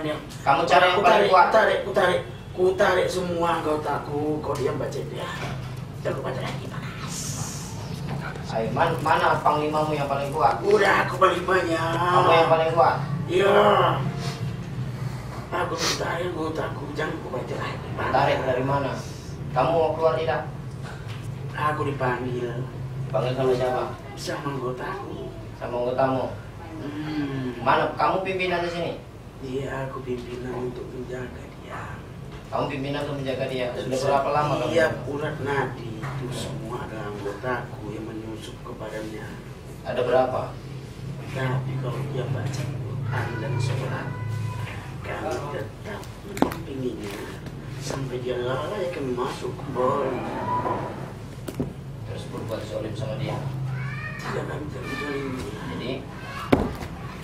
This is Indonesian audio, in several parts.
diam. Kamu cari yang paling kuat. Ku tarik semua anggotaku, kau diam baca dia. Jangan baca lagi panas. Ayo, mana panglimamu yang paling kuat? Udah, aku paling banyak. Kamu yang paling kuat? Iya. Aku tarik anggotaku, jangan ku baca lagi. Tarik dari mana? Kamu mau keluar tidak? Aku dipanggil. Panggil sama siapa? Sama anggotaku. Sama anggotamu. Mana? Kamu pimpinan di sini? Iya, aku pimpinan untuk menjaga dia. Kamu pimpinan untuk menjaga dia. Sudah berapa lama kamu? Iya, urat nadi itu semua adalah anggotaku yang menyusup kepadanya. Ada berapa? Tapi kalau dia baca Quran dan sholat, kami tetap mendampinginya sampai dia lalai kami masuk boleh. Terus berbuat zalim sama dia. Tidak kami terjadi. Jadi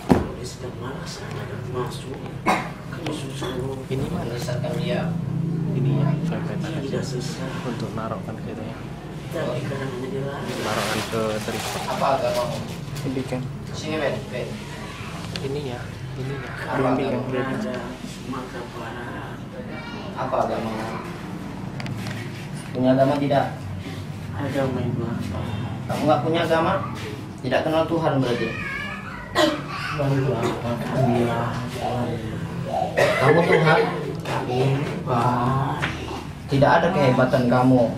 Kalau dia sedang malas dan masuk, kami susul. ini menyesatkan dia. Ini ya, copetan Tidak aja susah. untuk naruhkan gitu ya, Tapi kadang menjadi lalai. naruhkan ke tripod. Apa agamamu? Ini kan, Sini Ben. ini ya, Apa bimbing yang agamamu? Ada maka para Apa agamamu? Punya agama tidak? agama itu apa? Kamu nggak punya agama? Tidak kenal Tuhan berarti. Lalu apa? Kamilah. Kamu Tuhan? Kami hebat. Tidak ada kehebatan kamu.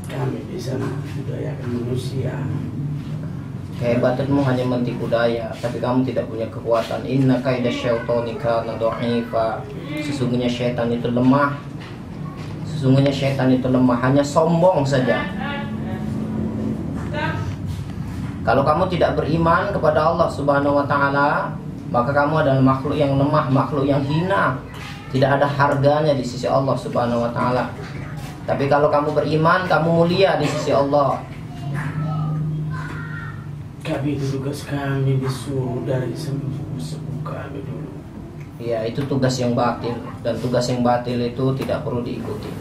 Kami bisa membudayakan manusia. Kehebatanmu hanya mentipu daya, tapi kamu tidak punya kekuatan. Inna kaida syaitani kana dha'ifa. Sesungguhnya syaitan itu lemah. Sesungguhnya syaitan itu lemah, hanya sombong saja. Kalau kamu tidak beriman kepada Allah Subhanahu wa taala, maka kamu adalah makhluk yang lemah, makhluk yang hina. Tidak ada harganya di sisi Allah Subhanahu wa taala. Tapi kalau kamu beriman, kamu mulia di sisi Allah. Kami itu tugas kami disuruh dari sepuh kami dulu. Ya, itu tugas yang batil, dan tugas yang batil itu tidak perlu diikuti.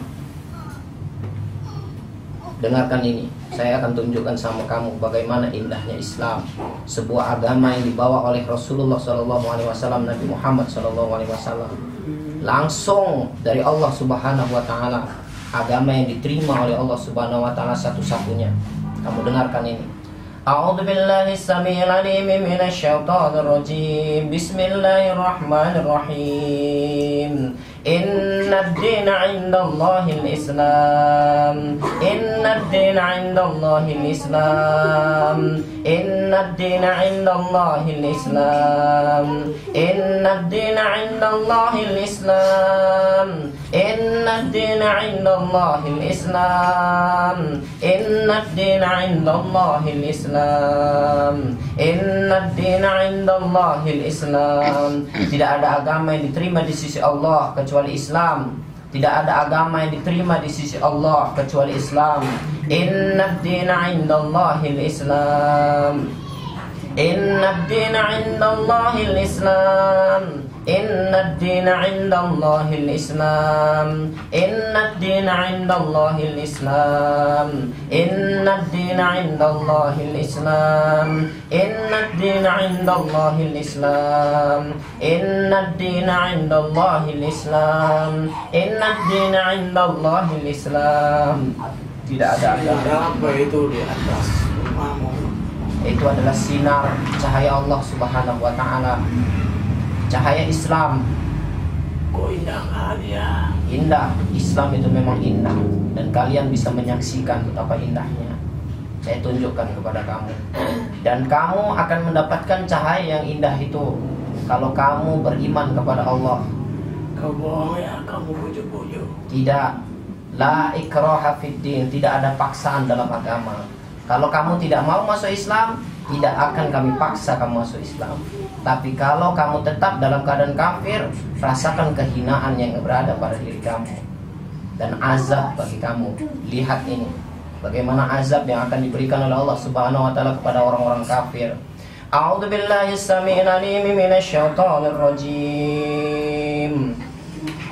Dengarkan ini, saya akan tunjukkan sama kamu bagaimana indahnya Islam, sebuah agama yang dibawa oleh Rasulullah SAW, Nabi Muhammad SAW, langsung dari Allah Subhanahu Wa Taala, agama yang diterima oleh Allah Subhanahu Wa Taala satu-satunya. Kamu dengarkan ini. A'udzu billahi as-sami'il 'alim minasy syaithanir rajim. Bismillahirrahmanirrahim. Innad dina 'indallahil Islam. Innad dina 'indallahil Islam. Innad dina 'indallahil Islam. Innad dina 'indallahil Islam. Innad dina 'indallahil Islam. Innad dina 'indallahil Islam. Innad dina 'indallahil Islam. Tidak ada agama yang diterima di sisi Allah kecuali Islam. Tidak ada agama yang diterima di sisi Allah kecuali Islam. Innad dina 'indallahil Islam. Innad dina 'indallahil Islam. Innad dina 'indallahil Islam. Innad dina 'indallahil Islam. Innad dina 'indallahil Islam. Innad dina 'indallahil Islam. Innad dina 'indallahil Islam. Innad dina 'indallahil Islam. Tidak ada agama. Apa itu di atas rumahmu? Itu adalah sinar cahaya Allah Subhanahu wa taala. Cahaya Islam. Kok indah kali ya? Indah, Islam itu memang indah, dan kalian bisa menyaksikan betapa indahnya. Saya tunjukkan kepada kamu, dan kamu akan mendapatkan cahaya yang indah itu kalau kamu beriman kepada Allah. Kau bohong ya, kamu bujuk-bujuk. Tidak, la ikraha fid din, tidak ada paksaan dalam agama. Kalau kamu tidak mau masuk Islam, tidak akan kami paksa kamu masuk Islam. Tapi kalau kamu tetap dalam keadaan kafir, rasakan kehinaan yang berada pada diri kamu dan azab bagi kamu. Lihat ini, bagaimana azab yang akan diberikan oleh Allah Subhanahu wa taala kepada orang-orang kafir. A'udzu billahi as-sami'il 'alim minasy syaithanir rajim.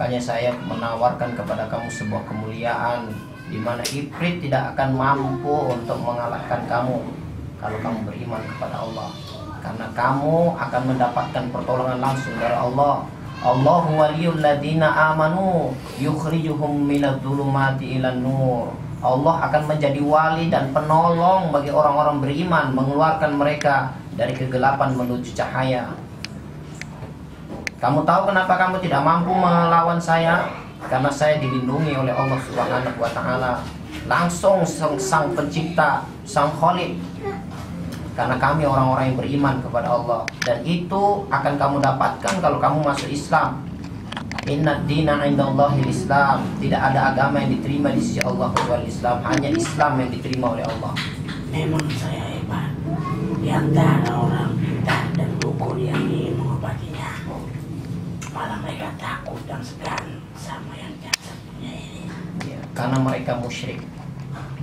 Makanya saya menawarkan kepada kamu sebuah kemuliaan di mana Ifrit tidak akan mampu untuk mengalahkan kamu kalau kamu beriman kepada Allah. Karena kamu akan mendapatkan pertolongan langsung dari Allah. Allahu waliyul ladzina amanu yukhrijuhum minadh-dhulumati ilan nur. Allah akan menjadi wali dan penolong bagi orang-orang beriman, mengeluarkan mereka dari kegelapan menuju cahaya. Kamu tahu kenapa kamu tidak mampu melawan saya? Karena saya dilindungi oleh Allah Subhanahu wa taala. Langsung sang pencipta, sang Khalik. Karena kami orang-orang yang beriman kepada Allah. Dan itu akan kamu dapatkan kalau kamu masuk Islam. Inna dina indallahil Islam. Tidak ada agama yang diterima di sisi Allah kecuali Islam. Hanya Islam yang diterima oleh Allah. Memang saya hebat. Di antara orang pintar dan dukun yang ingin mengobatinya, malah mereka takut dan segan sama yang jasadnya ini. Ya, karena mereka musyrik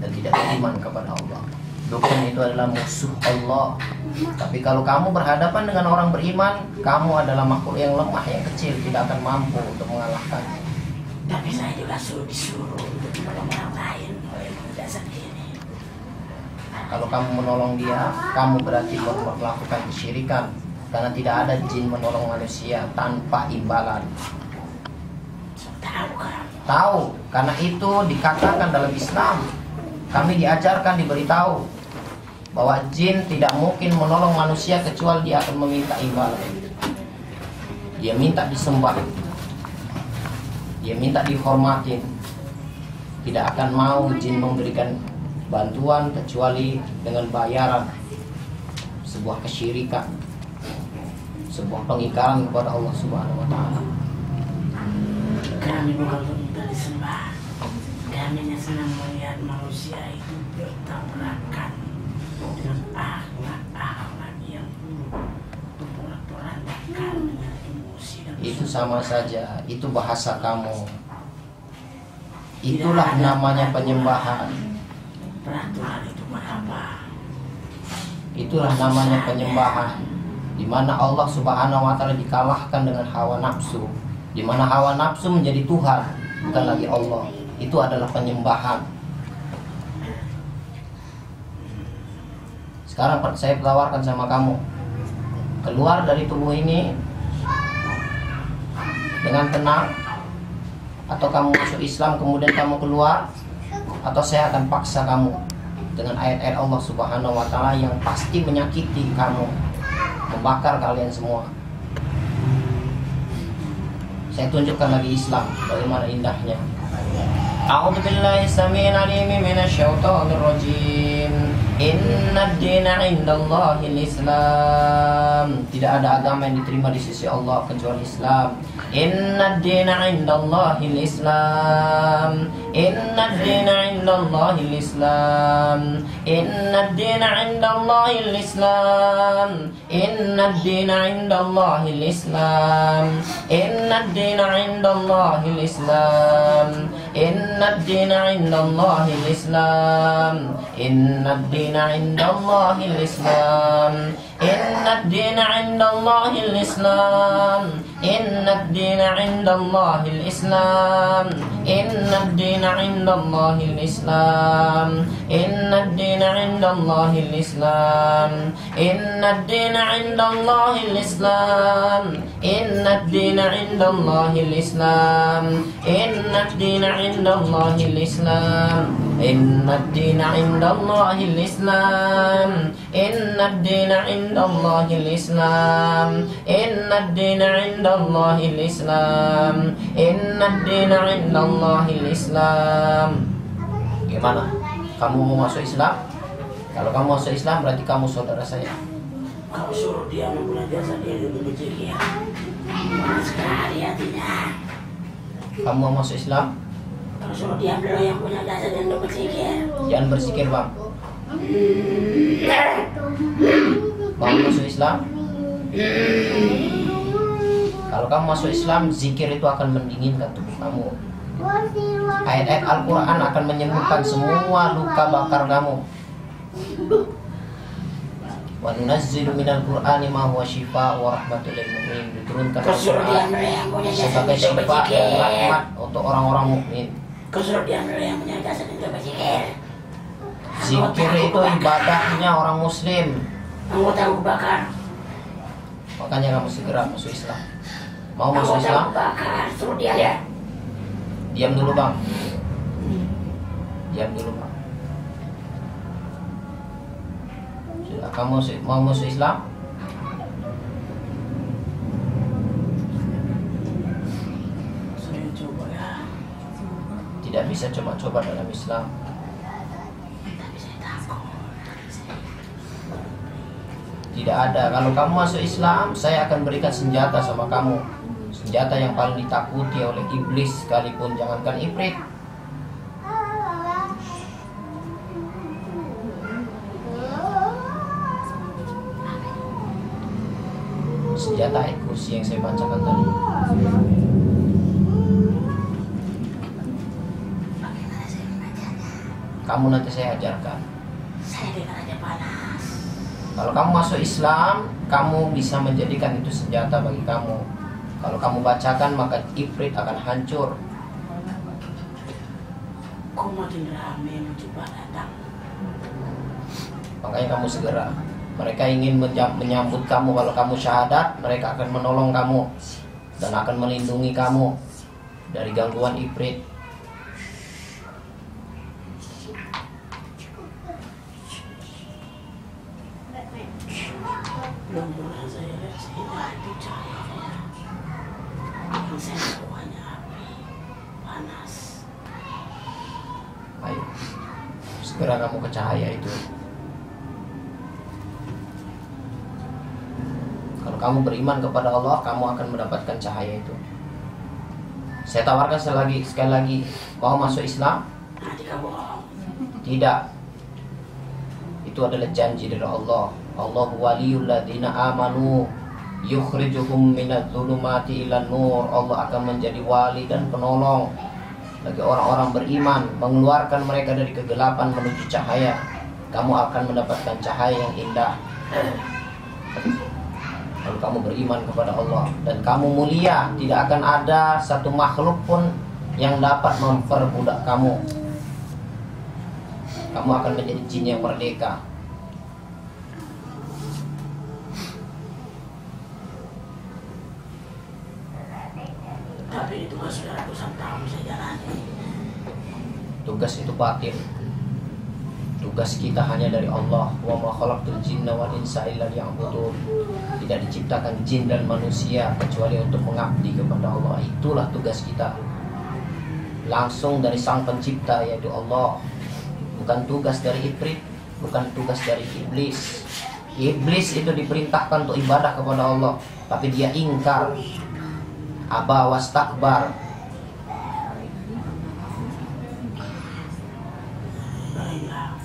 dan tidak beriman kepada Allah. Dukun itu adalah musuh Allah. Tapi kalau kamu berhadapan dengan orang beriman, kamu adalah makhluk yang lemah, yang kecil, tidak akan mampu untuk mengalahkannya. Tapi saya juga disuruh untuk menolong orang lain oleh jasad ini. Kalau kamu menolong dia, kamu berarti melakukan kesyirikan. Karena tidak ada jin menolong manusia tanpa imbalan. Tahu kan? Tahu, karena itu dikatakan dalam Islam. Kami diajarkan, diberitahu bahwa jin tidak mungkin menolong manusia kecuali dia akan meminta imbalan. Dia minta disembah, dia minta dihormatin. Tidak akan mau jin memberikan bantuan kecuali dengan bayaran. Sebuah kesyirikan, sebuah pengingkaran kepada Allah Subhanahu wa taala. Kami bukan minta disembah. Kami hanya senang melihat manusia itu bertabrakan dengan akhlak yang berporak-porandakan dengan emosi dan Itu sama saja, itu bahasa kamu. Itulah namanya penyembahan. peraturan itu apa? Itulah namanya penyembahan, di mana Allah Subhanahu wa taala dikalahkan dengan hawa nafsu, di mana hawa nafsu menjadi Tuhan, bukan lagi Allah. Itu adalah penyembahan. Sekarang saya tawarkan sama kamu, keluar dari tubuh ini dengan tenang, atau kamu masuk Islam kemudian kamu keluar, atau saya akan paksa kamu dengan ayat-ayat Allah Subhanahu wa taala yang pasti menyakiti kamu, membakar kalian semua. Saya tunjukkan lagi Islam bagaimana indahnya. A'udzu billahi samil alim minasyaitonir rajim. Innad dina 'indallahil Islam. Tidak ada agama yang diterima di sisi Allah kecuali Islam. Innad dina 'indallahil Islam. Innad dina 'indallahil Islam. Innad dina 'indallahil Islam. Innad dina 'indallahil Islam. Innad dina 'indallahil Islam. Innad dina 'indallahil Islam. Innad dina 'indallahil Islam. Innad dina 'indallahil Islam. Innad dina 'indallahil Islam. Innad dina 'indallahil Islam. Innad dina 'indallahil Islam. Innad dina 'indallahil Islam. Innad dina 'indallahil Islam. Innad dina 'indallahil Islam. Innad dina 'indallahil Islam. Innad dina 'indallahil Islam. Innad dina 'indallahil Islam. Innad dina 'indallahil Islam. Gimana? Kamu mau masuk Islam? Kalau kamu masuk Islam berarti kamu saudara saya. Kau suruh dia mempunyai jasa dia untuk berjeki ya. Mana sekali hatinya. Kamu mau masuk Islam? Kau suruh dia pula yang punya jasa dia untuk berjeki. Jangan bersikir bang. Bang masuk Islam. Kalau kamu masuk Islam, zikir itu akan mendinginkan tubuh kamu. Ayat-ayat Al-Quran akan menyembuhkan semua luka bakar kamu. Wa nunazzilu minal Qur'ani ma huwa shifa wa rahmatul lil mu'minin. Diturunkan Kesuruh Al-Qur'an dia yang punya jasa sebagai itu syifa dan berjikir. rahmat untuk orang-orang mukmin. Kesuruh dia yang punya jasa itu berjikir. Zikir itu ibadahnya orang muslim. Anggota Abu Bakar. Makanya kamu segera masuk Islam. Mau masuk Anggota Islam? Abu Bakar. Suruh dia ya. Diam dulu bang. Diam dulu bang. Sudah, kamu mau masuk Islam? Saya coba ya. Tidak bisa coba-coba dalam Islam. Tapi saya takut. Tidak ada. Kalau kamu masuk Islam, saya akan berikan senjata sama kamu. Senjata yang paling ditakuti oleh iblis sekalipun, jangankan ifrit. Senjata ayat kursi yang saya bacakan tadi. Bagaimana saya membacanya? Kamu nanti saya ajarkan. Saya dengar aja panas. Kalau kamu masuk Islam, kamu bisa menjadikan itu senjata bagi kamu. Kalau kamu bacakan, maka ifrit akan hancur. Kok makin rame mencoba datang? Makanya kamu segera. Mereka ingin menyambut kamu kalau kamu syahadat. Mereka akan menolong kamu dan akan melindungi kamu dari gangguan ifrit. Belum pernah saya lihat seindah itu cahayanya. Yang saya semuanya api, panas. Ayo, segera kamu ke cahaya itu. Kalau kamu beriman kepada Allah, kamu akan mendapatkan cahaya itu. Saya tawarkan sekali lagi, mau masuk Islam? Nanti kamu bohong. Tidak. Itu adalah janji dari Allah. Allahu waliyul ladzina amanu yukhrijuhum minadh-dhulumati ilan nur. Allah akan menjadi wali dan penolong bagi orang-orang beriman, mengeluarkan mereka dari kegelapan menuju cahaya. Kamu akan mendapatkan cahaya yang indah kalau kamu beriman kepada Allah dan kamu mulia. Tidak akan ada satu makhluk pun yang dapat memperbudak kamu. Kamu akan menjadi jin yang merdeka. Tapi itu kan sudah ratusan tahun saya jalani. Tugas itu batin. Tugas kita hanya dari Allah. Wa ma khalaqtul jinna wal insa illa liya'budun. Tidak diciptakan jin dan manusia kecuali untuk mengabdi kepada Allah. Itulah tugas kita. Langsung dari Sang Pencipta yaitu Allah. Bukan tugas dari ifrit, bukan tugas dari iblis. Iblis itu diperintahkan untuk ibadah kepada Allah, tapi dia ingkar. Aba wastakbar. Baiklah.